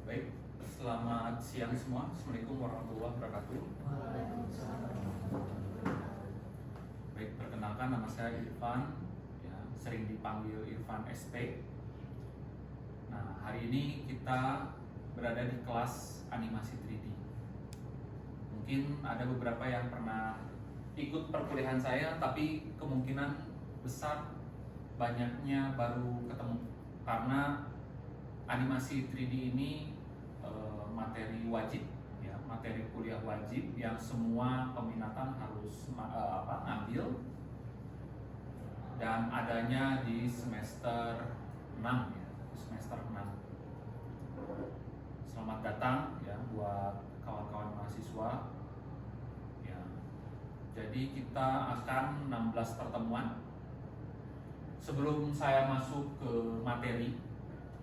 Baik, selamat siang semua. Assalamualaikum warahmatullahi wabarakatuh. Baik, perkenalkan nama saya Irfan, ya, sering dipanggil Irfan SP. Nah, hari ini kita berada di kelas animasi 3D. Mungkin ada beberapa yang pernah ikut perkuliahan saya, tapi kemungkinan besar banyaknya baru ketemu karena animasi 3D ini materi wajib, ya, materi kuliah wajib yang semua peminatan harus ngambil dan adanya di semester 6, ya, semester 6. Selamat datang ya buat kawan-kawan mahasiswa. Ya. Jadi kita akan 16 pertemuan. Sebelum saya masuk ke materi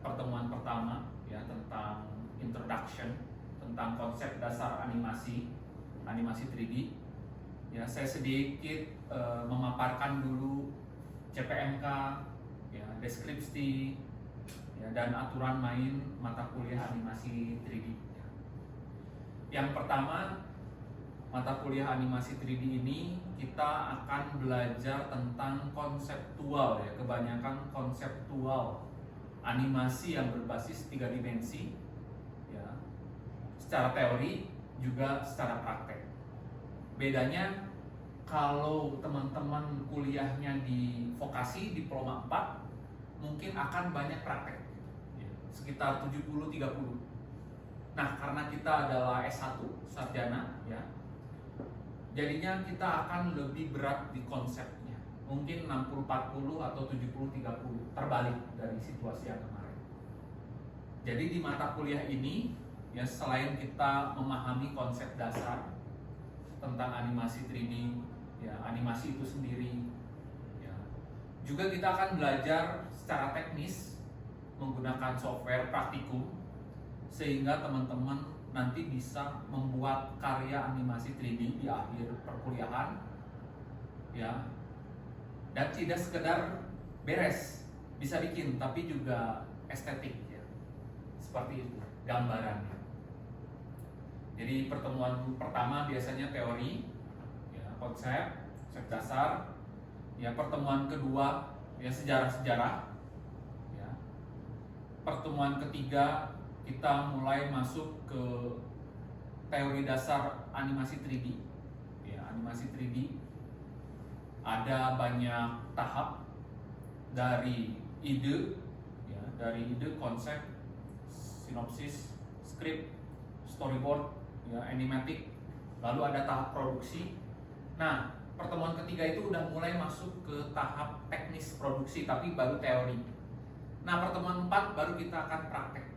pertemuan pertama, ya, tentang introduction, tentang konsep dasar animasi 3D, ya, saya sedikit memaparkan dulu CPMK, ya, deskripsi, ya, dan aturan main mata kuliah animasi 3D. Yang pertama, mata kuliah animasi 3D ini kita akan belajar tentang konseptual, ya, kebanyakan konseptual animasi yang berbasis 3 dimensi, ya, secara teori juga secara praktek. Bedanya kalau teman-teman kuliahnya di vokasi diploma 4 mungkin akan banyak praktek, ya, sekitar 70-30. Nah, karena kita adalah S1 sarjana, ya, jadinya kita akan lebih berat di konsepnya. Mungkin 60-40 atau 70-30, terbalik dari situasi yang kemarin. Jadi di mata kuliah ini, ya, selain kita memahami konsep dasar tentang animasi 3D, ya, animasi itu sendiri, ya, juga kita akan belajar secara teknis menggunakan software praktikum sehingga teman-teman nanti bisa membuat karya animasi 3D di akhir perkuliahan, ya, dan tidak sekedar beres bisa bikin tapi juga estetik, ya, seperti itu gambarannya. Jadi pertemuan pertama biasanya teori, ya, konsep dasar, ya, pertemuan kedua, ya, sejarah-sejarah, ya, pertemuan ketiga kita mulai masuk ke teori dasar animasi 3D, ya, animasi 3D ada banyak tahap dari ide, ya, dari ide, konsep, sinopsis, skrip, storyboard, ya, animatic, lalu ada tahap produksi. Nah, pertemuan ketiga itu udah mulai masuk ke tahap teknis produksi tapi baru teori. Nah, pertemuan 4 baru kita akan praktek,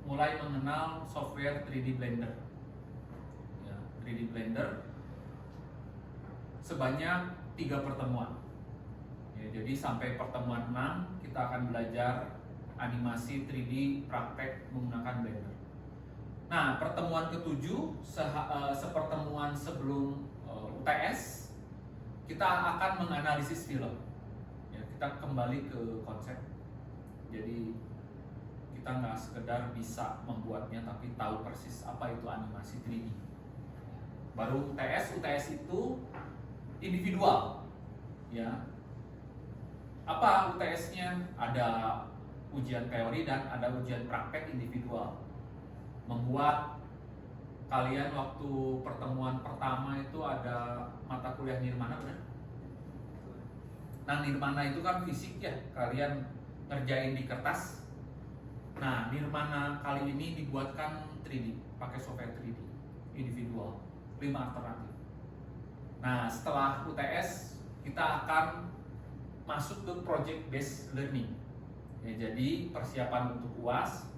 mulai mengenal software 3D Blender, ya, 3D Blender sebanyak 3 pertemuan, ya, jadi sampai pertemuan 6 kita akan belajar animasi 3D praktek menggunakan Blender. Nah, pertemuan ke-7 sepertemuan sebelum UTS kita akan menganalisis film, ya, kita kembali ke konsep. Jadi kita nggak sekedar bisa membuatnya tapi tahu persis apa itu animasi 3D. Baru UTS itu individual, ya. Apa UTS-nya? Ada ujian teori dan ada ujian praktek individual. Membuat kalian waktu pertemuan pertama itu ada mata kuliah nirmana, benar? Nah, nirmana itu kan fisik, ya, kalian ngerjain di kertas. Nah, nirmana kali ini dibuatkan 3D, pakai software 3D individual, 5 alternatif. Nah, setelah UTS kita akan masuk ke project based learning, ya, jadi persiapan untuk UAS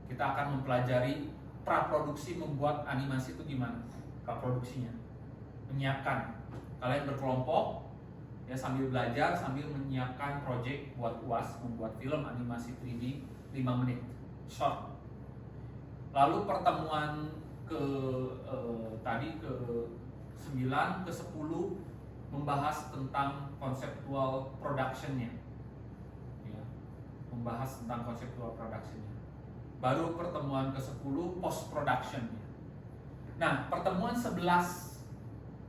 kita akan mempelajari praproduksi membuat animasi itu gimana, praproduksinya, menyiapkan, kalian berkelompok, ya, sambil belajar sambil menyiapkan project buat UAS membuat film animasi 3D 5 menit short. Lalu pertemuan tadi ke 9 ke 10 membahas tentang konseptual productionnya, ya, membahas tentang konseptual productionnya. baru pertemuan ke-10 post production. Nah, pertemuan 11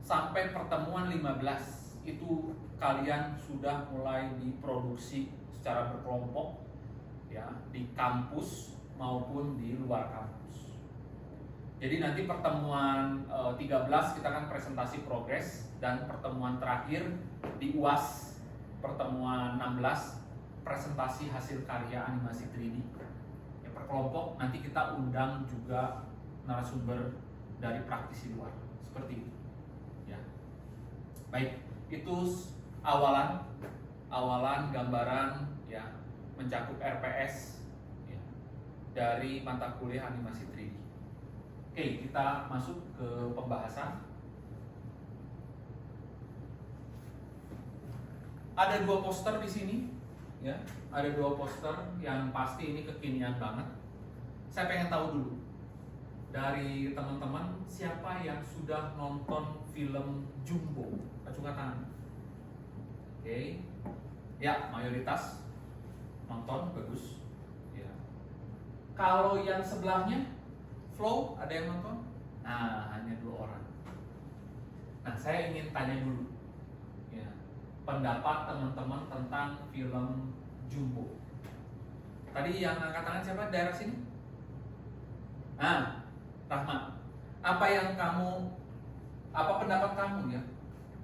sampai pertemuan 15 itu kalian sudah mulai diproduksi secara berkelompok ya, di kampus maupun di luar kampus. Jadi nanti pertemuan 13 kita akan presentasi progres, dan pertemuan terakhir di UAS pertemuan 16 presentasi hasil karya animasi 3D ya, per kelompok. Nanti kita undang juga narasumber dari praktisi luar seperti itu ya. Baik, itu awalan gambaran ya, mencakup RPS ya, dari mata kuliah animasi 3D. Oke, kita masuk ke pembahasan. Ada 2 poster di sini ya, ada 2 poster yang pasti ini kekinian banget. Saya pengen tahu dulu dari teman-teman siapa yang sudah nonton film Jumbo? Acungkan tangan. Oke, ya mayoritas nonton, bagus. Ya. Kalau yang sebelahnya, Flow, ada yang nonton? Nah, hanya 2 orang. Nah, saya ingin tanya dulu, ya, pendapat teman-teman tentang film Jumbo. Tadi yang angkat tangan siapa? Daerah sini? Nah, Rahma, apa pendapat kamu ya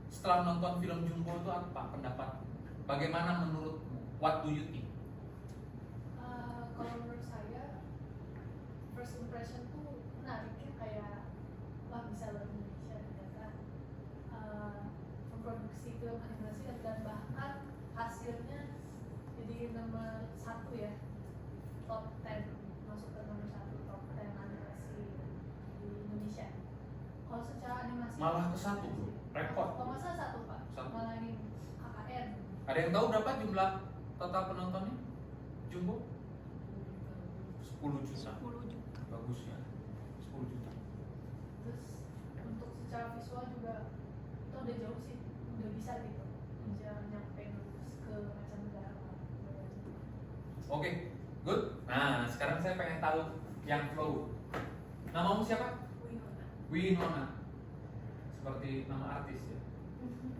setelah nonton film Jumbo itu? Apa pendapat? Bagaimana menurutmu? What do you think? Kalau menurut saya, first impression tuh menariknya, kayak wah bisa loh Indonesia ternyata memproduksi film animasi, dan bahkan hasilnya jadi nomor 1 ya, top 10, masuk ke nomor 1 top 10 animasi di Indonesia. Kalau secara animasi Malah ke 1 bro, rekor. kalau masa 1 Pak, malah ini KKN. Ada yang tahu berapa jumlah total penontonnya Jumbo? 10 juta. 10 juta. Bagus ya, 10 juta. Terus untuk secara visual juga itu udah jauh sih, udah bisa gitu, bisa nyampe ke mancanegara. Oke, good. Nah, sekarang saya pengen tahu yang Flow. Namamu siapa? Winona. Seperti nama artis ya.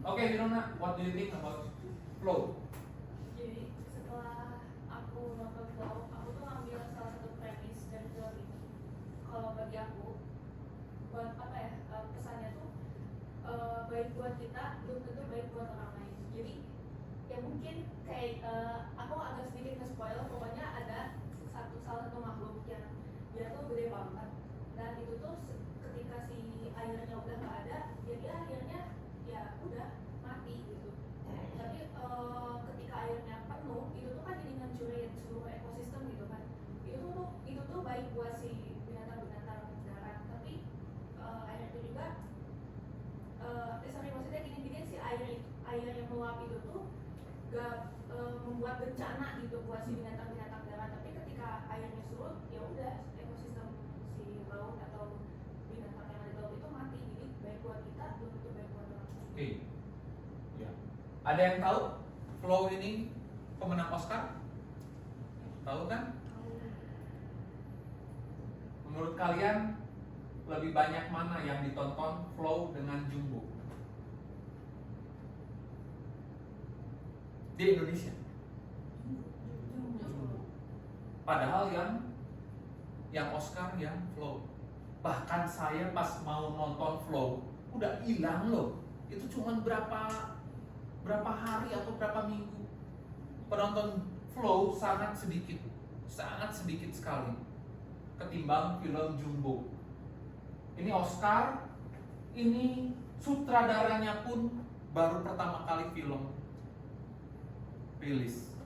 Oke, Winona, what do you think about Flow? Jadi setelah aku nonton Flow, aku tuh ngambil salah satu premis dari film ini. Kalau bagi aku, buat apa ya, pesannya tuh baik buat kita, belum tentu baik buat orang lain. Jadi ya mungkin kayak aku agak sedikit nge-spoil, pokoknya ada salah satu makhluk yang dia tuh gede banget, dan itu tuh ketika si airnya udah nggak ada, jadi akhirnya ya udah mati gitu. Tapi ketika airnya penuh, itu tuh kan jadi ngancurin seluruh ekosistem gitu kan. Itu tuh baik buat si binatang-binatang darat, tapi air itu juga maksudnya gini si air yang meluap itu tuh gak membuat bencana gitu buat si binatang-binatang darat, tapi ketika airnya surut ya udah ekosistem si laut atau binatang yang ada di laut itu mati. Jadi baik buat kita, belum tentu baik buat orang. Oke. Ya. Ada yang tahu Flow ini pemenang Oscar? Tahu kan? Menurut kalian lebih banyak mana yang ditonton Flow dengan Jumbo di Indonesia? Padahal yang Oscar yang Flow. Bahkan saya pas mau nonton Flow udah hilang loh. Itu cuma berapa hari atau berapa minggu. Penonton Flow sangat sedikit sekali ketimbang film Jumbo. Ini Oscar, ini sutradaranya pun baru pertama kali film rilis.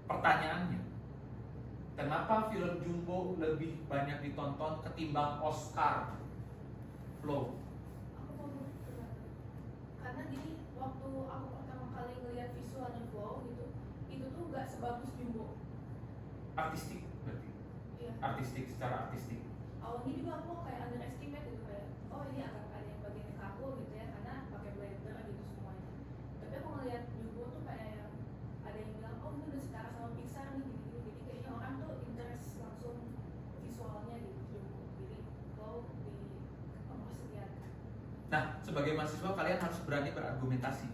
Pertanyaannya, kenapa film Jumbo lebih banyak ditonton ketimbang Oscar Flow? Aku mau karena gini, waktu aku pertama kali ngeliat visualnya Flow gitu, itu tuh gak sebagus Jumbo. Artistik berarti? Iya. Artistik, secara artistik. Awalnya juga aku kayak underestimate gitu, kayak oh ini akan ada yang bagian kaku gitu ya, karena pakai blender gitu semuanya. Tapi aku ngeliat Jumbo tuh kayak ada yang bilang oh ini udah setara sama Pixar nih gitu. Jadi kayaknya orang tuh interest Nah, sebagai mahasiswa kalian harus berani berargumentasi.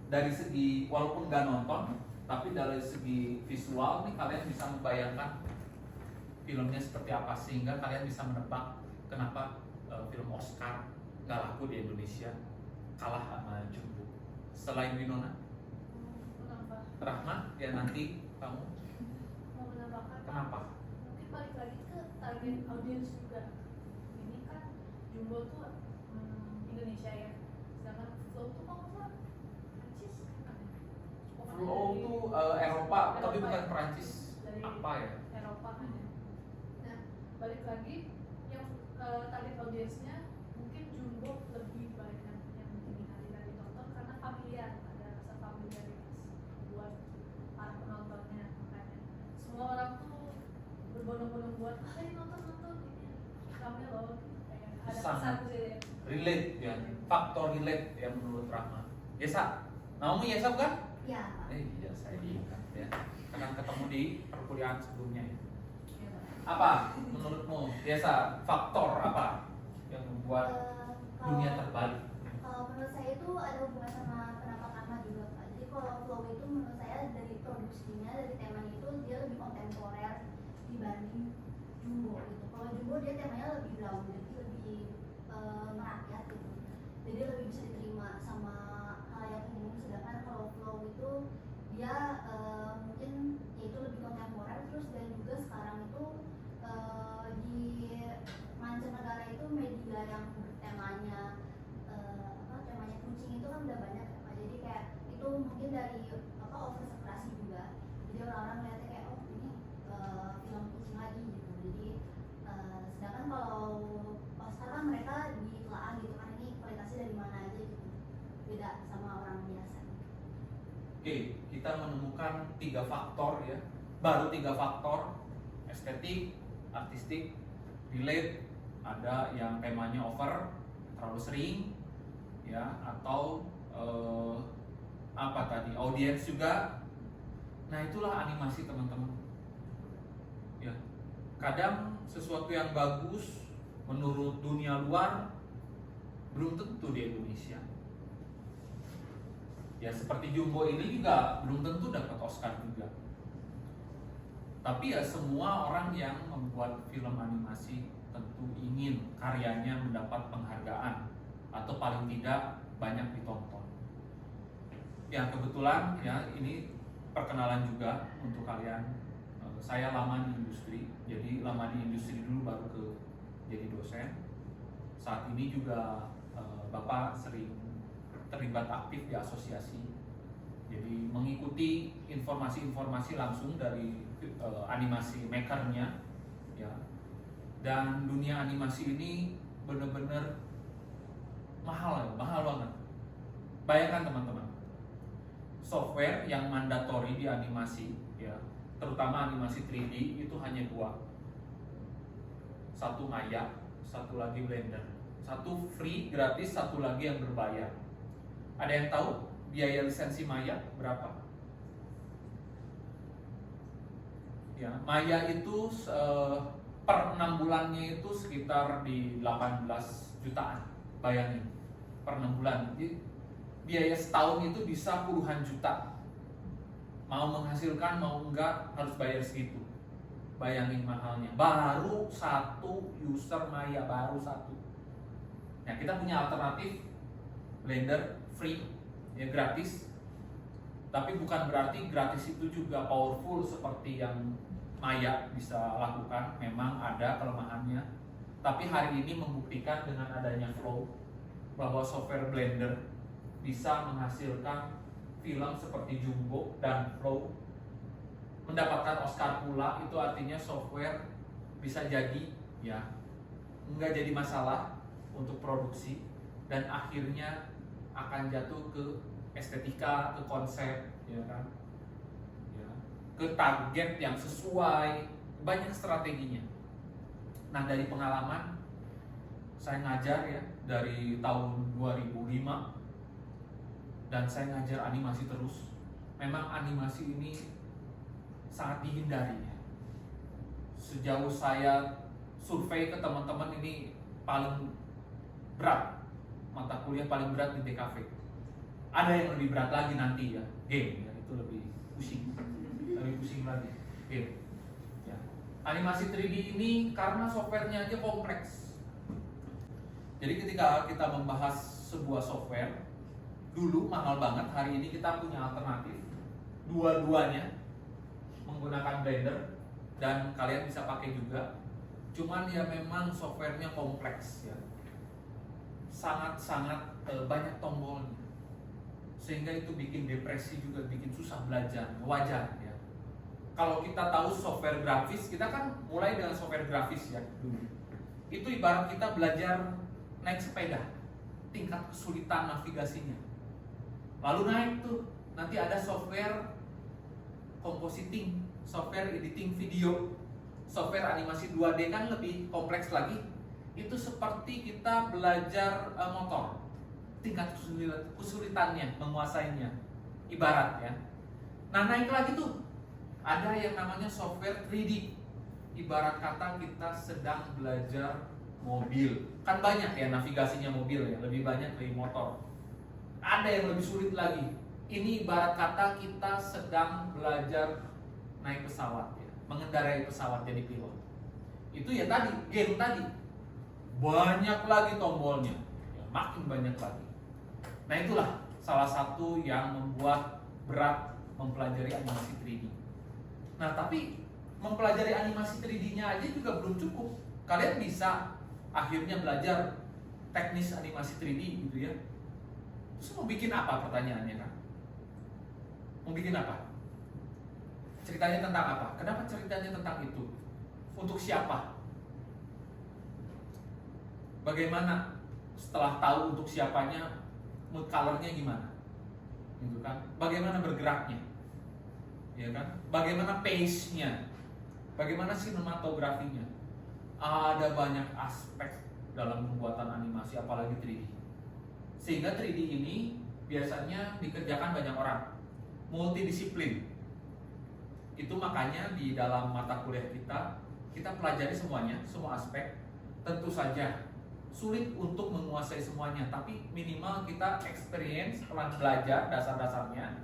Dari segi walaupun nggak nonton, tapi dari segi visual nih kalian bisa membayangkan filmnya seperti apa sehingga kalian bisa menebak kenapa film Oscar nggak laku di Indonesia, kalah sama Jumbo. Selain Winona, Kenapa? Rahma, ya nanti kamu Mau menambahkan? kenapa? Mungkin balik lagi ke target audiens juga. Ini kan Jumbo tuh Indonesia ya, sedangkan Flow tuh kok nggak Prancis kan? Pokoknya Flow dari tuh Eropa, tapi Eropa bukan ya. Perancis. Dari Apa ya? Eropa kan ya. Nah, balik lagi yang target audiensnya mungkin Jumbo lebih banyak yang diminati dan ditonton karena familiar, ada rasa familiaritas buat para penontonnya. Makanya semua orang tuh berbondong-bondong buat ini nonton ini rame loh, kayak ada Sangat. kesan sih ya. Relate ya, faktor relate ya menurut Rahma. Yesa, namamu Yesa bukan? Ya, Pak. Iya, saya diingat ya. Karena ketemu di perkuliahan sebelumnya ya. Iya, Pak. Apa menurutmu Yesa, faktor apa yang membuat dunia terbalik? Kalau menurut saya itu ada hubungan sama pendapat Ahmad juga, Pak. Jadi kalau Flow itu menurut saya dari produksinya, dari temanya itu dia lebih kontemporer dibanding Jumbo gitu. Kalau Jumbo dia temanya lebih grounded, lebih merakyat gitu. Jadi lebih bisa diterima sama halayak umum. Sedangkan kalau Flow itu dia mungkin ya itu lebih kontemporer, terus dan juga sekarang itu di mancanegara itu media yang temanya temanya kucing itu kan udah banyak ya, Pak. Jadi kayak itu mungkin dari oversaturasi juga. Jadi orang-orang ngeliatnya kayak oh ini film kucing lagi gitu. Jadi sedangkan kalau Oscar kan mereka ditelaah gitu kan ini kualitasnya dari mana aja gitu. Beda sama orang biasa. Oke, kita menemukan 3 faktor ya. Baru 3 faktor: estetik, artistik, relate. Ada yang temanya over, terlalu sering ya, atau apa tadi, audiens juga. Nah, itulah animasi teman-teman ya. Kadang sesuatu yang bagus menurut dunia luar belum tentu di Indonesia ya. Seperti Jumbo ini juga belum tentu dapat Oscar juga. Tapi ya semua orang yang membuat film animasi tentu ingin karyanya mendapat penghargaan atau paling tidak banyak ditonton. Ya kebetulan ya ini perkenalan juga untuk kalian. Saya lama di industri, jadi lama di industri dulu baru ke jadi dosen. Saat ini juga Bapak sering terlibat aktif di asosiasi. Jadi mengikuti informasi-informasi langsung dari animasi makernya ya. Dan dunia animasi ini benar-benar mahal banget. Bayangkan teman-teman, software yang mandatori di animasi ya, terutama animasi 3D itu hanya 2. Satu Maya, satu lagi Blender. Satu free gratis, satu lagi yang berbayar. Ada yang tahu biaya lisensi Maya berapa? Ya, Maya itu per 6 bulannya itu sekitar di 18 jutaan. Bayangin, per 6 bulan. Jadi biaya setahun itu bisa puluhan juta. Mau menghasilkan mau enggak harus bayar segitu. Bayangin mahalnya. Baru 1 user Maya, baru 1. Nah, kita punya alternatif Blender free, ya gratis. Tapi bukan berarti gratis itu juga powerful seperti yang Maya bisa lakukan. Memang ada kelemahannya. Tapi hari ini membuktikan dengan adanya Flow bahwa software Blender bisa menghasilkan film seperti Jumbo dan Flow mendapatkan Oscar pula. Itu artinya software bisa jadi ya nggak jadi masalah untuk produksi dan akhirnya akan jatuh ke estetika, ke konsep ya kan ya, ke target yang sesuai, banyak strateginya. Nah, dari pengalaman saya ngajar ya dari tahun 2005 dan saya ngajar animasi terus. Memang animasi ini sangat dihindari ya. Sejauh saya survei ke teman-teman, ini paling berat mata kuliah paling berat di DKV. Ada yang lebih berat lagi nanti ya, game ya, itu lebih pusing lagi game. Ya. Animasi 3D ini karena softwarenya aja kompleks. Jadi ketika kita membahas sebuah software, dulu mahal banget, hari ini kita punya alternatif. Dua-duanya menggunakan Blender dan kalian bisa pakai juga. Cuman ya memang softwarenya kompleks ya. Sangat-sangat banyak tombolnya. Sehingga itu bikin depresi juga, bikin susah belajar. Wajar ya. Kalau kita tahu software grafis, kita kan mulai dengan software grafis ya dulu. Itu ibarat kita belajar naik sepeda, tingkat kesulitan navigasinya. Lalu naik tuh, nanti ada software compositing, software editing video, software animasi 2D kan lebih kompleks lagi. Itu seperti kita belajar motor, tingkat kesulitannya, menguasainya, ibarat ya. Nah naik lagi tuh, ada yang namanya software 3D. Ibarat kata kita sedang belajar mobil. Kan banyak ya navigasinya mobil ya, lebih banyak dari motor. Ada yang lebih sulit lagi. Ini ibarat kata kita sedang belajar naik pesawat ya, mengendarai pesawat jadi pilot. Itu ya tadi, game tadi. Banyak lagi tombolnya, ya, makin banyak lagi. Nah itulah salah satu yang membuat berat mempelajari animasi 3D. Nah tapi mempelajari animasi 3D-nya aja juga belum cukup. Kalian bisa akhirnya belajar teknis animasi 3D gitu ya. Terus mau bikin apa pertanyaannya kan? Mau bikin apa? Ceritanya tentang apa? Kenapa ceritanya tentang itu? Untuk siapa? Bagaimana setelah tahu untuk siapanya, mood color-nya gimana? Gitu kan? Bagaimana bergeraknya? Ya kan? Bagaimana pace-nya? Bagaimana sinematografinya? Ada banyak aspek dalam pembuatan animasi apalagi 3D. Sehingga 3D ini biasanya dikerjakan banyak orang, multidisiplin. Itu makanya di dalam mata kuliah kita pelajari semuanya, semua aspek. Tentu saja sulit untuk menguasai semuanya, tapi minimal kita experience, telah belajar dasar-dasarnya.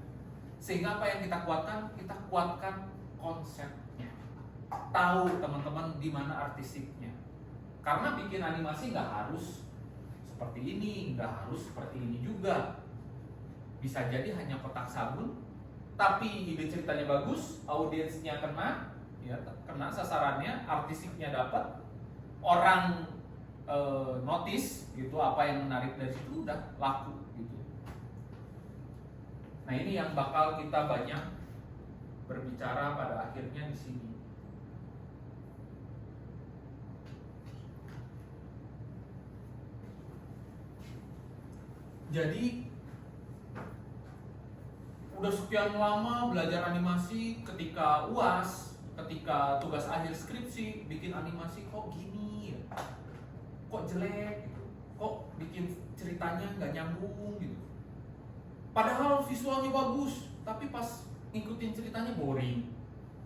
Sehingga apa yang kita kuatkan? Kita kuatkan konsepnya. Tahu teman-teman di mana artistiknya. Karena bikin animasi nggak harus seperti ini, nggak harus seperti ini juga. Bisa jadi hanya kotak sabun, tapi ide ceritanya bagus, audiensnya kena, ya kena sasarannya, artistiknya dapat, orang notice gitu, apa yang menarik dari situ udah laku gitu. Nah ini yang bakal kita banyak berbicara pada akhirnya di sini. Jadi udah sekian lama belajar animasi, ketika UAS, ketika tugas akhir skripsi bikin animasi kok gini ya, kok jelek gitu, kok bikin ceritanya nggak nyambung gitu. Padahal visualnya bagus, tapi pas ngikutin ceritanya boring.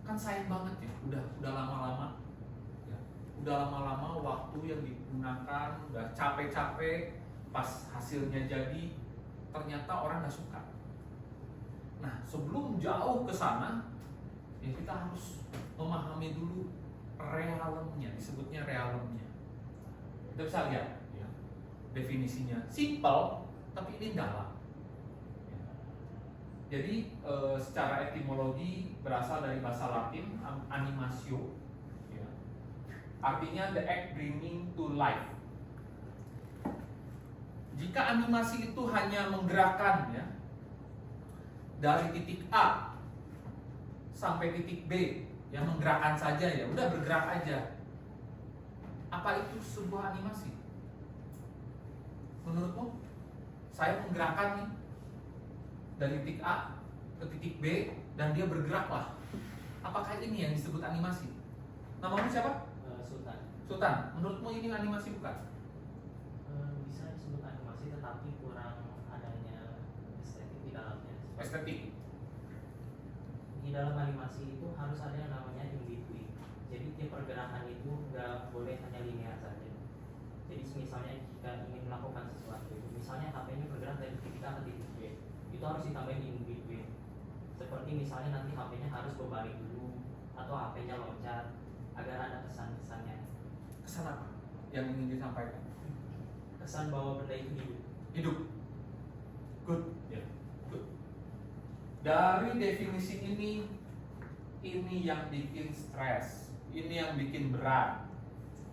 Kan sayang banget ya, udah lama-lama ya, udah lama-lama waktu yang digunakan, udah capek-capek, pas hasilnya jadi ternyata orang nggak suka. Nah sebelum jauh ke sana ya kita harus memahami dulu realemnya, disebutnya realemnya. Kita bisa lihat ya, definisinya simple tapi ini dalam ya. Jadi secara etimologi berasal dari bahasa Latin animatio ya. Artinya the act bringing to life. Jika animasi itu hanya menggerakkan ya, dari titik A sampai titik B, yang menggerakkan saja ya, udah bergerak aja. Apa itu sebuah animasi? Menurutmu? Saya menggerakkan nih dari titik A ke titik B dan dia bergerak lah. Apakah ini yang disebut animasi? Namamu siapa? Sultan. Sultan. Menurutmu ini animasi bukan? Bisa disebut animasi tetapi kurang adanya estetik di dalamnya. Estetik. Di dalam animasi itu harus ada yang namanya in between. Jadi tiap pergerakan itu nggak boleh hanya linear saja. Jadi misalnya jika ingin melakukan sesuatu, misalnya HP-nya bergerak dari titik A ke titik B, itu harus ditambahin in between. Seperti misalnya nanti HP-nya harus berbalik dulu atau HP-nya loncat agar ada kesan-kesannya. Kesan apa yang ingin disampaikan? Kesan bahwa benda itu hidup. Hidup. Good. Ya. Good. Dari definisi ini yang bikin stres, ini yang bikin berat.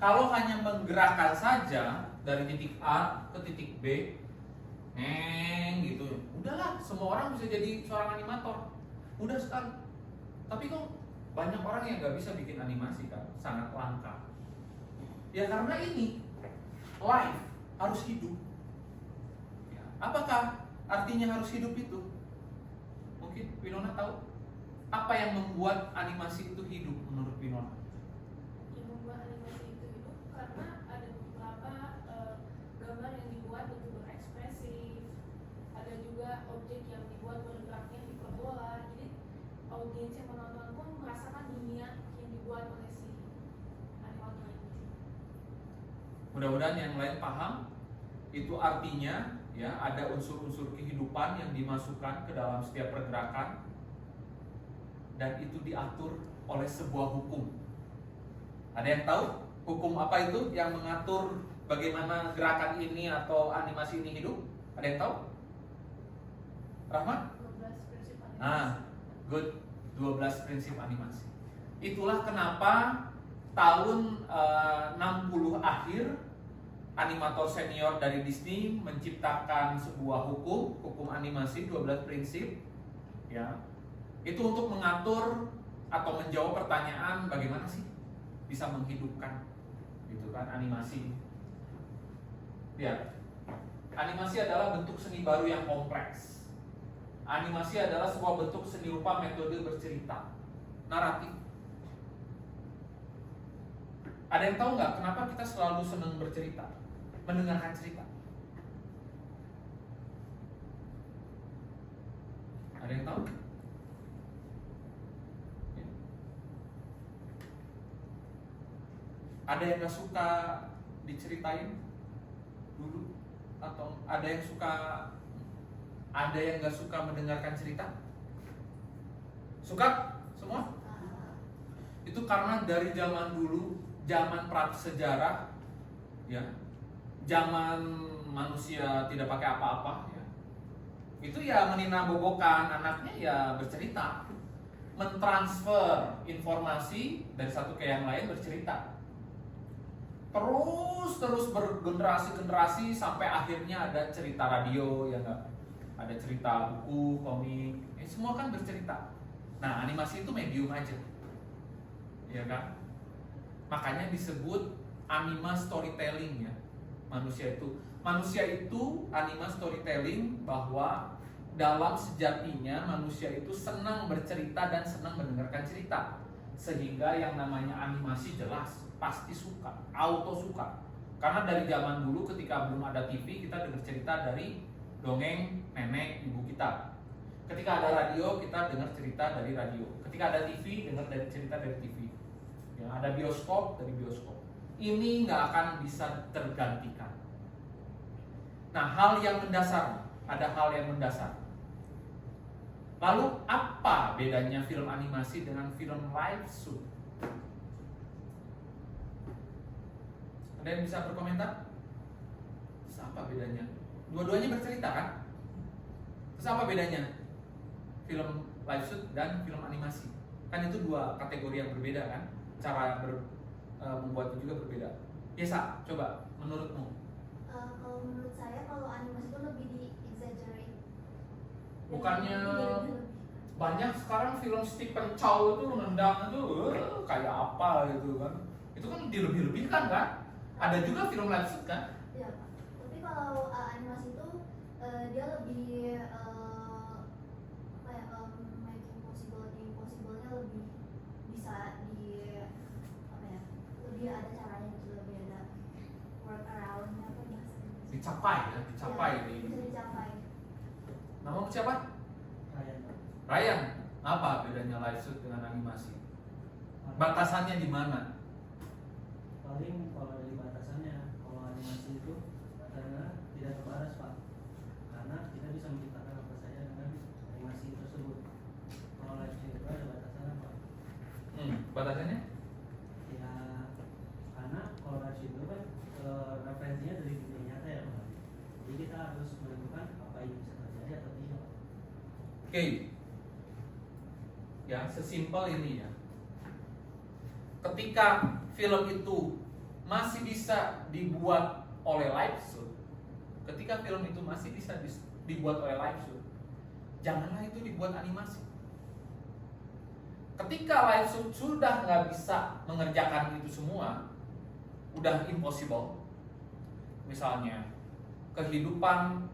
Kalau hanya menggerakkan saja dari titik A ke titik B, gitu, udahlah, semua orang bisa jadi seorang animator, mudah sekali. Tapi kok banyak orang yang nggak bisa bikin animasi kan, sangat langka. Ya karena ini live harus hidup. Ya, apakah artinya harus hidup itu? Mungkin Winona tahu apa yang membuat animasi itu hidup menurut Winona? Yang membuat animasi itu hidup karena ada beberapa gambar yang dibuat untuk berekspresif, ada juga objek yang dibuat bergeraknya hiperbola, jadi audiens yang menonton pun merasakan dunia yang dibuat oleh si animator itu. Mudah-mudahan yang lain paham. Itu artinya ya ada unsur-unsur kehidupan yang dimasukkan ke dalam setiap pergerakan dan itu diatur oleh sebuah hukum. Ada yang tahu hukum apa itu yang mengatur bagaimana gerakan ini atau animasi ini hidup? Ada yang tahu? Rahman? 12 prinsip animasi. Nah, good. 12 prinsip animasi. Itulah kenapa tahun 60 akhir animator senior dari Disney menciptakan sebuah hukum animasi 12 prinsip ya. Itu untuk mengatur atau menjawab pertanyaan bagaimana sih bisa menghidupkan gitu kan animasi. Ya. Animasi adalah bentuk seni baru yang kompleks. Animasi adalah sebuah bentuk seni rupa metode bercerita, naratif. Ada yang tahu nggak kenapa kita selalu senang bercerita, mendengarkan cerita? Ada yang tahu? Ya. Ada yang nggak suka diceritain dulu, atau ada yang nggak suka mendengarkan cerita? Suka semua? Itu karena dari zaman dulu, zaman prasejarah, ya, zaman manusia tidak pakai apa-apa, ya, itu ya meninabobokan anaknya ya bercerita, mentransfer informasi dari satu ke yang lain bercerita, terus bergenerasi-generasi sampai akhirnya ada cerita radio, ya nggak? Ada cerita buku, komik, semua kan bercerita. Nah, animasi itu medium aja, ya kan? Makanya disebut anima storytelling ya. Manusia itu anima storytelling, bahwa dalam sejatinya manusia itu senang bercerita dan senang mendengarkan cerita. Sehingga yang namanya animasi jelas pasti suka, auto suka. Karena dari zaman dulu ketika belum ada TV, kita dengar cerita dari dongeng nenek ibu kita. Ketika ada radio, kita dengar cerita dari radio. Ketika ada TV, dengar dari cerita dari TV. Yang ada bioskop, dari bioskop. Ini nggak akan bisa tergantikan. Nah, hal yang mendasar, ada hal yang mendasar. Lalu apa bedanya film animasi dengan film live shoot? Ada yang bisa berkomentar? Terus apa bedanya? Dua-duanya bercerita kan? Terus apa bedanya? Film live shoot dan film animasi. Kan itu dua kategori yang berbeda kan? Cara membuatnya juga berbeda. Yesa, coba menurutmu? Kalau menurut saya, kalau animasi itu lebih di exaggerate. Bukannya banyak sekarang film Stephen Chow itu nendang itu kayak apa gitu kan? Itu kan dilebih-lebihkan kan? Ada juga film live shoot kan? Iya, Pak. Tapi kalau animasi itu dia lebih making possible the impossible-nya lebih bisa lebih ada caranya gitu, lebih ada work around-nya apa bahasanya? Dicapai ya, dicapai Ya, ini. bisa dicapai. Namamu siapa? Ryan. Apa bedanya live shoot dengan animasi? Batasannya di mana? Paling kalau dari batasannya, kalau animasi Oke. Ya, sesimpel ini ya. Ketika film itu masih bisa dibuat oleh live shoot, ketika film itu masih bisa dibuat oleh live shoot, janganlah itu dibuat animasi. Ketika live shoot sudah nggak bisa mengerjakan itu semua, udah impossible. Misalnya kehidupan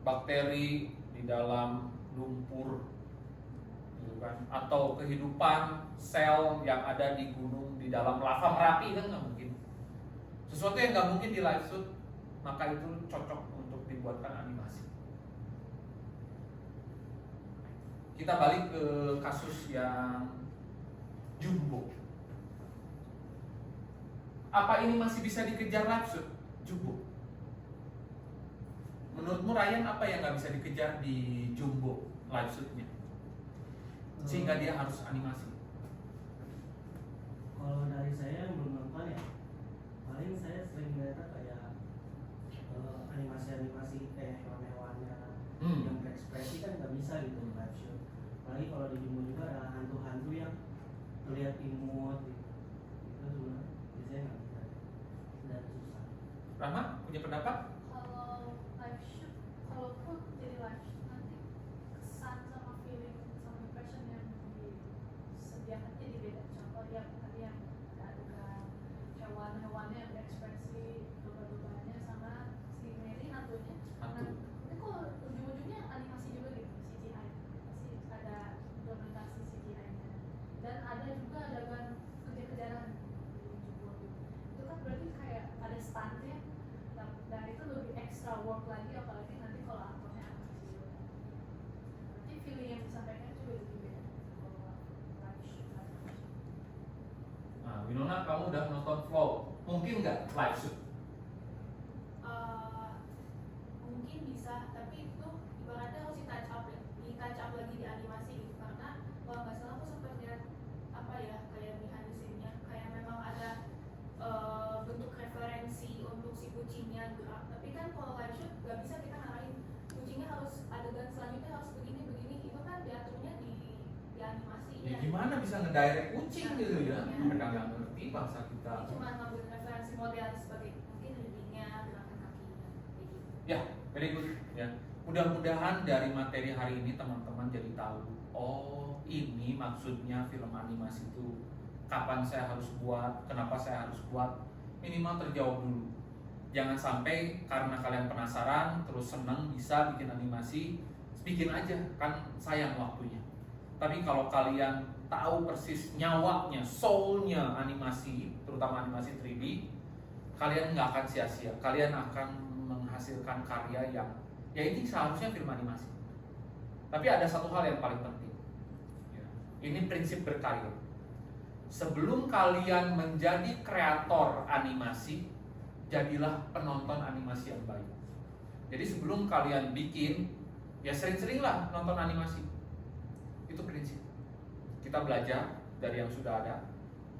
bakteri di dalam lumpur, gitu kan? Atau kehidupan sel yang ada di gunung di dalam lava Merapi, kan nggak mungkin. Sesuatu yang nggak mungkin di live shoot, maka itu cocok untuk dibuatkan animasi. Kita balik ke kasus yang Jumbo. Apa ini masih bisa dikejar live shoot? Jumbo. Menurutmu Ryan, apa yang nggak bisa dikejar di Jumbo live shootnya? Sehingga dia harus animasi. Kalau dari saya yang belum nonton ya, paling saya sering lihat kayak animasi-animasi kayak hewan-hewannya yang berekspresi kan nggak bisa gitu live shoot. Apalagi kalau di Jumbo juga ada hantu-hantu yang terlihat imut gitu. Itu sebenarnya biasanya nggak bisa dan susah. Rahma punya pendapat? Kalau live shoot, kalau pun jadi live shoot nanti kesan sama feeling sama impression yang disediakan jadi beda. Contoh yang tadi yang ada hewan-hewannya yang berekspresi, domba-dombanya sama si Mary hantunya. Hantu. Nah, ini kalau ujung-ujungnya animasi juga gitu, CGI. Pasti ada implementasi CGI-nya. Dan ada juga adegan kejar-kejaran di Jumbo. Itu kan berarti kayak ada stuntnya. Dan itu lebih extra work lagi, apalagi nanti kalau aktornya animasi juga. Nanti feeling yang disampaikan juga lebih beda kalau live shoot. Nah, Winona, kamu udah nonton Flow, mungkin nggak live shoot? Mungkin bisa, tapi itu ibaratnya harus di touch up lagi di animasi gitu. Karena kalau nggak salah aku sempat lihat apa ya, kayak behind the scene-nya kayak memang ada bentuk referensi untuk si kucingnya gerak. Tapi kan kalau live shoot nggak bisa kita ngarahin kucingnya harus adegan selanjutnya harus begini, itu kan diaturnya di animasi. Ya gimana bisa ngedirect kucing gitu ya? Mereka nggak ngerti bahasa kita. Ini cuma ngambil referensi model sebagai mungkin leadingnya, gerakan kakinya, kayak gitu. Ya, very good. Ya, mudah-mudahan dari materi hari ini teman-teman jadi tahu. Oh, ini maksudnya film animasi itu. Kapan saya harus buat? Kenapa saya harus buat? Minimal terjawab dulu. Jangan sampai karena kalian penasaran terus senang bisa bikin animasi, bikin aja, kan sayang waktunya. Tapi kalau kalian tahu persis nyawanya, soulnya animasi, terutama animasi 3D, kalian nggak akan sia-sia. Kalian akan menghasilkan karya yang, ya ini seharusnya film animasi. Tapi ada satu hal yang paling penting. Ini prinsip berkarya. Sebelum kalian menjadi kreator animasi, jadilah penonton animasi yang baik. Jadi sebelum kalian bikin, ya sering-seringlah nonton animasi. Itu prinsip. Kita belajar dari yang sudah ada.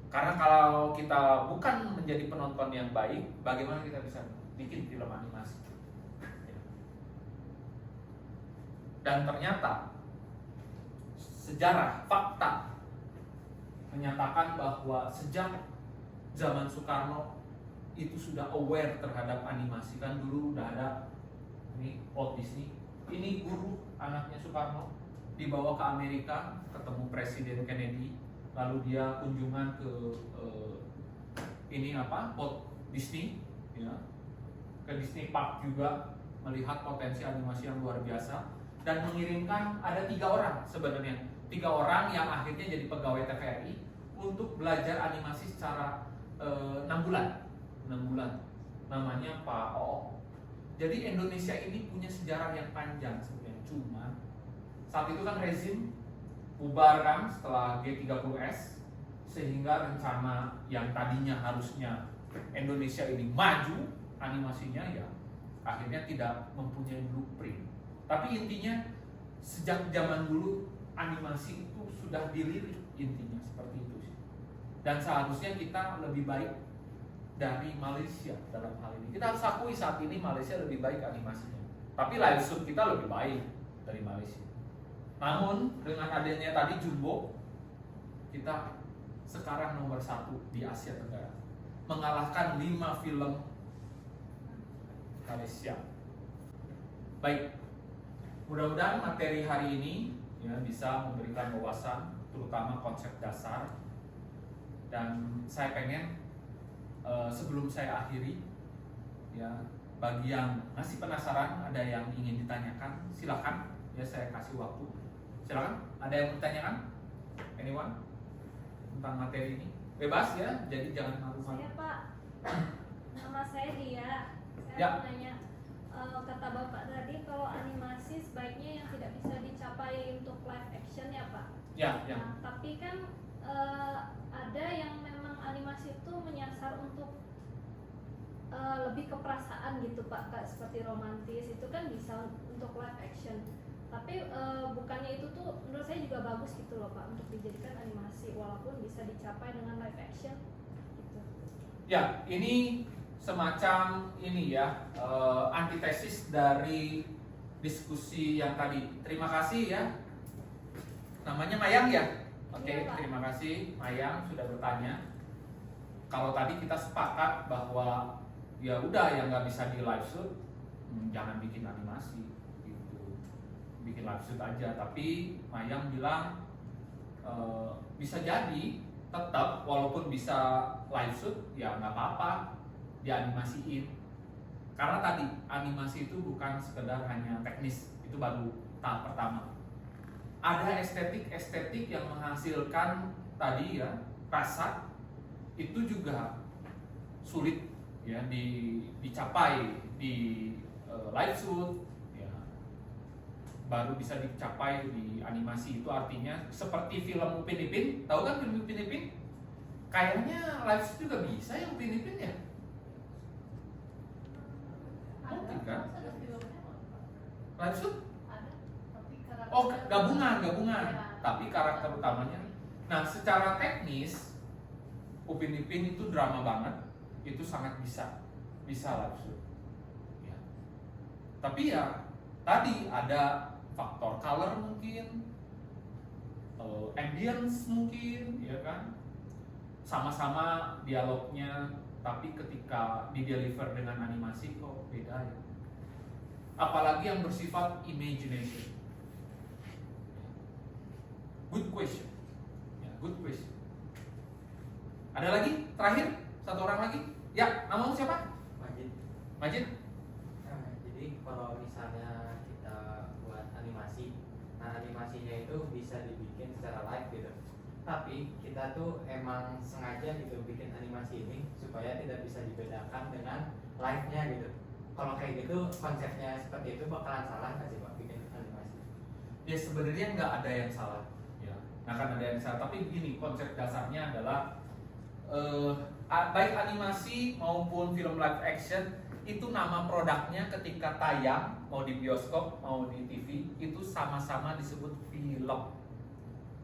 Karena kalau kita bukan menjadi penonton yang baik, bagaimana kita bisa bikin film animasi? Dan ternyata sejarah, fakta menyatakan bahwa sejak zaman Soekarno itu sudah aware terhadap animasi. Kan dulu udah ada ini Walt Disney, ini guru anaknya Soekarno dibawa ke Amerika ketemu Presiden Kennedy, lalu dia kunjungan ke Walt Disney, ya, ke Disney Park juga, melihat potensi animasi yang luar biasa dan mengirimkan ada 3 orang sebenarnya, 3 orang yang akhirnya jadi pegawai TVRI untuk belajar animasi secara 6 bulan, namanya Pak O. Jadi Indonesia ini punya sejarah yang panjang sebenarnya, cuma saat itu kan rezim bubar kan setelah G30S, sehingga rencana yang tadinya harusnya Indonesia ini maju animasinya ya akhirnya tidak mempunyai blueprint. Tapi intinya sejak zaman dulu animasi itu sudah dilirik, intinya seperti itu sih. Dan seharusnya kita lebih baik dari Malaysia dalam hal ini. Kita harus akui saat ini Malaysia lebih baik animasinya. Tapi live shoot kita lebih baik dari Malaysia. Namun dengan adanya tadi Jumbo, kita sekarang nomor 1 di Asia Tenggara, mengalahkan 5 film Malaysia. Baik, mudah-mudahan materi hari ini ya bisa memberikan wawasan, terutama konsep dasar. Dan saya pengen sebelum saya akhiri, ya bagi yang masih penasaran, ada yang ingin ditanyakan, silakan. Ya saya kasih waktu. Silakan. Ada yang ditanyakan? Anyone? Tentang materi ini? Bebas ya, jadi jangan malu-malu. Saya Pak, nama saya Dia. Saya Ya. mau nanya, kata Bapak tadi kalau animasi sebaiknya yang tidak bisa dicapai untuk live action ya Pak. Ya, ya. Nah, tapi kan ada yang memang animasi itu menyasar untuk lebih ke perasaan gitu Pak, kayak seperti romantis itu kan bisa untuk live action. Tapi bukannya itu tuh menurut saya juga bagus gitu loh Pak untuk dijadikan animasi walaupun bisa dicapai dengan live action gitu. Ya, ini semacam ini ya, antitesis dari diskusi yang tadi. Terima kasih ya. Namanya Mayang ya? Oke, Iya, Pak. terima kasih Mayang sudah bertanya. Kalau tadi kita sepakat bahwa ya udah yang nggak bisa di live shoot, jangan bikin animasi gitu. Bikin live shoot aja. Tapi Mayang bilang bisa jadi tetap walaupun bisa live shoot ya nggak apa-apa dianimasiin. Karena tadi animasi itu bukan sekedar hanya teknis, itu baru tahap pertama. Ada estetik yang menghasilkan tadi ya rasa, itu juga sulit ya dicapai di live shoot ya, baru bisa dicapai di animasi. Itu artinya seperti film Upin Ipin, tahu kan film Upin Ipin? Kayaknya live shoot juga bisa ya Upin Ipin ya? Mungkin kan? Ada filmnya kok. Live shoot? Ada, tapi karakter Oh, gabungan. Ya. Tapi karakter utamanya. Nah, secara teknis Upin Ipin itu drama banget, itu sangat bisa live shoot. Ya. Tapi ya tadi ada faktor color mungkin, ambience mungkin, ya kan? Sama-sama dialognya, tapi ketika di-deliver dengan animasi kok beda ya. Apalagi yang bersifat imagination. Good question. Ya, good question. Ada lagi? Terakhir? Satu orang lagi? Ya, namamu siapa? Majid. Majid? Jadi kalau misalnya kita buat animasi, nah animasinya itu bisa dibikin secara live gitu. Tapi kita tuh emang sengaja gitu bikin animasi ini supaya tidak bisa dibedakan dengan live-nya gitu. Kalau kayak gitu konsepnya seperti itu bakalan salah nggak sih Pak bikin animasi? Ya sebenarnya nggak ada yang salah. Ya, nggak akan ada yang salah. Tapi begini, konsep dasarnya adalah baik animasi maupun film live action itu nama produknya ketika tayang mau di bioskop mau di TV itu sama-sama disebut film,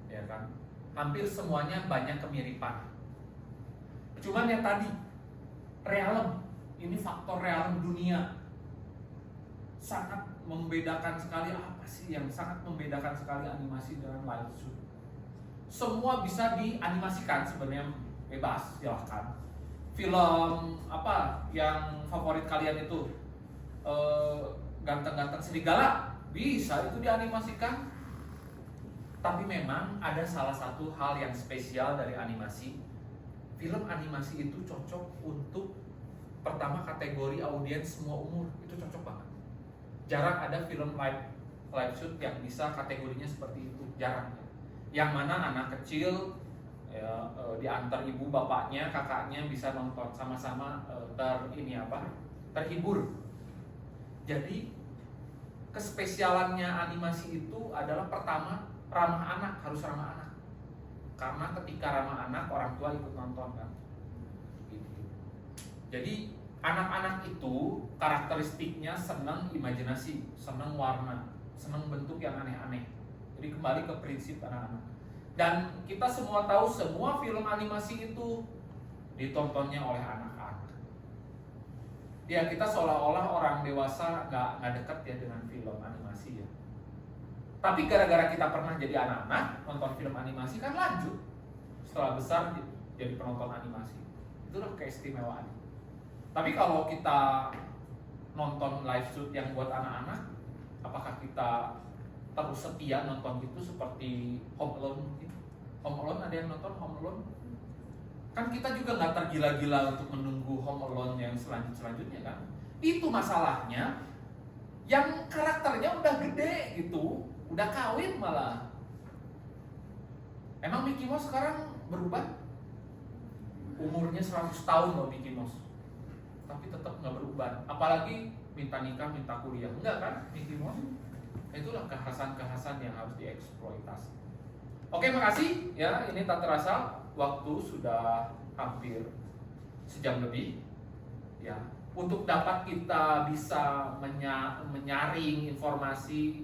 ya kan? Hampir semuanya banyak kemiripan. Cuman yang tadi realem, ini faktor realem dunia sangat membedakan sekali. Apa sih yang sangat membedakan sekali animasi dengan live shoot? Semua bisa dianimasikan sebenarnya, bebas, silahkan. Film apa yang favorit kalian itu? Ganteng-ganteng serigala bisa itu dianimasikan. Tapi memang ada salah satu hal yang spesial dari animasi. Film animasi itu cocok untuk pertama kategori audiens semua umur, itu cocok banget. Jarang ada film live shoot yang bisa kategorinya seperti itu, jarang. Yang mana anak kecil ya, diantar ibu bapaknya kakaknya bisa nonton sama-sama terhibur. Jadi kespesialannya animasi itu adalah pertama ramah anak, harus ramah anak. Karena ketika ramah anak orang tua ikut nonton kan. Gitu. Jadi anak-anak itu karakteristiknya senang imajinasi, senang warna, senang bentuk yang aneh-aneh. Jadi kembali ke prinsip anak-anak. Dan kita semua tahu semua film animasi itu ditontonnya oleh anak-anak. Ya kita seolah-olah orang dewasa nggak dekat ya dengan film animasi ya. Tapi gara-gara kita pernah jadi anak-anak nonton film animasi kan lanjut setelah besar jadi penonton animasi. Itulah keistimewaan. Tapi kalau kita nonton live shoot yang buat anak-anak, apakah kita terus setia nonton gitu seperti Home Alone mungkin? Home Alone, ada yang nonton Home Alone? Kan kita juga nggak tergila-gila untuk menunggu Home Alone yang selanjutnya kan? Itu masalahnya, yang karakternya udah gede gitu, udah kawin malah. Emang Mickey Mouse sekarang berubah? Umurnya 100 tahun loh Mickey Mouse, tapi tetap nggak berubah. Apalagi minta nikah, minta kuliah, enggak kan Mickey Mouse? Itulah kekhasan-kekhasan yang harus dieksploitasi. Oke, makasih ya. Ini tak terasa waktu sudah hampir sejam lebih ya. Untuk dapat kita bisa menyaring informasi,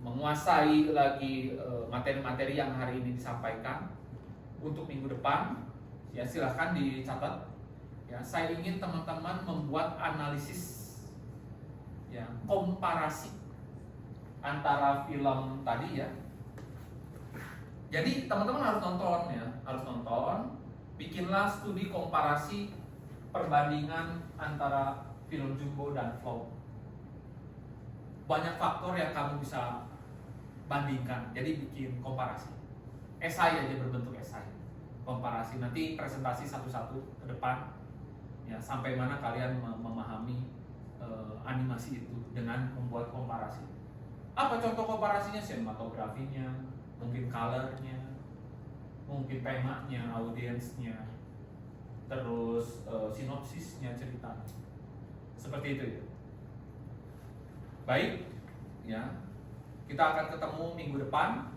menguasai lagi materi-materi yang hari ini disampaikan untuk minggu depan, ya silahkan dicatat. Ya, saya ingin teman-teman membuat analisis, ya, komparasi antara film tadi ya. Jadi teman-teman harus nonton ya, harus nonton. Bikinlah studi komparasi perbandingan antara film Jumbo dan Flow. Banyak faktor yang kamu bisa bandingkan. Jadi bikin komparasi. Esai aja, berbentuk esai. Komparasi, nanti presentasi satu-satu ke depan. Ya, sampai mana kalian memahami animasi itu dengan membuat komparasi. Apa contoh komparasinya? Sinematografinya, mungkin colornya, mungkin temanya, audiensnya, terus sinopsisnya, cerita. Seperti itu ya. Baik, ya. Kita akan ketemu minggu depan.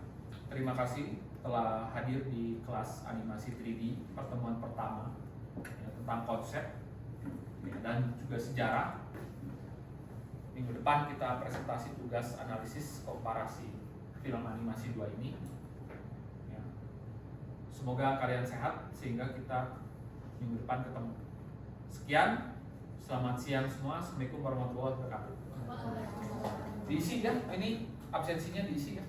Terima kasih telah hadir di kelas animasi 3D pertemuan pertama ya, tentang konsep ya, dan juga sejarah. Minggu depan kita presentasi tugas analisis komparasi film animasi 2 ini ya. Semoga kalian sehat sehingga kita minggu depan ketemu. Sekian, selamat siang semua. Assalamualaikum warahmatullahi wabarakatuh. Diisi ya, ini absensinya diisi ya.